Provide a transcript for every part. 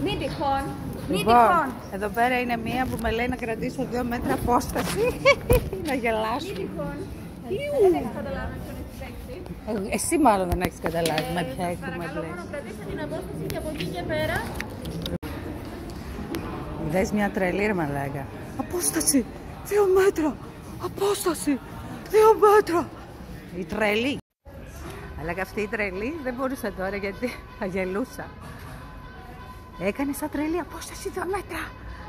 Μην τυχόν. Λοιπόν, εδώ πέρα είναι μία που με λέει να κρατήσω 2 μέτρα απόσταση. Να γελάσω. Μην τυχόν. Δεν έχεις καταλάβει ποιον έχεις παίξει. Εσύ μάλλον δεν έχεις καταλάβει με ποια έκτη με Παρακαλώ λες. μόνο κρατήστε την απόσταση και από εκεί και πέρα. Δες μια τρελή ρε μαλάκα. Απόσταση! 2 μέτρα! Απόσταση! 2 μέτρα! Η τρελή. Αλλά και αυτή η τρελή δεν μπορούσα τώρα γιατί θα γελούσα. Έκανε σαν τρελή απόσταση 2 μέτρα.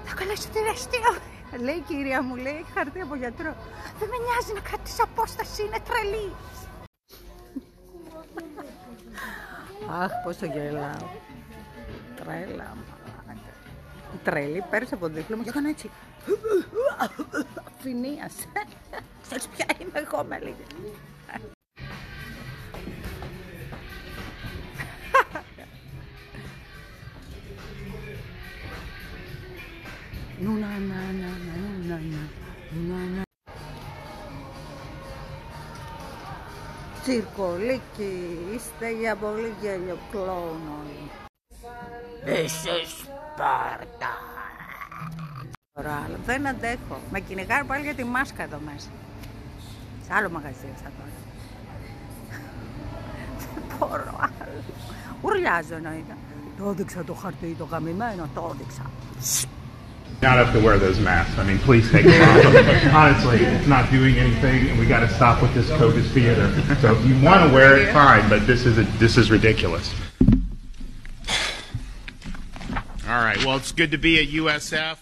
Θα καλέσω την αστυνομία. Λέει η κυρία μου, λέει, έχει χαρτί από γιατρό. Δεν με νοιάζει να κρατήσω απόσταση, είναι τρελή. Αχ, πόσο γελάω. Τρέλα, μαλάκα. Η τρελή πέρασε από δίπλα μου και έκανε έτσι. Φινίασε. Ξέρεις ποια είμαι εγώ, με λέει. Τσιρκολίκι, είστε για πολύ γέλιο κλόουν όλοι. Είσαι Σπάρτα. Τώρα άλλο, δεν αντέχω. Με κυνηγάρει πάλι για τη μάσκα εδώ μέσα. Σε άλλο μαγαζί θα τώρα. Δεν μπορώ άλλο. Ουρλιάζω εννοείται. Το έδειξα το χαρτί, το γαμημένο, το έδειξα. Not have to wear those masks. I mean, please take them off. Honestly, it's not doing anything, and we got to stop with this COVID theater. So if you want to wear it, fine, but this is ridiculous. All right. Well, it's good to be at USF.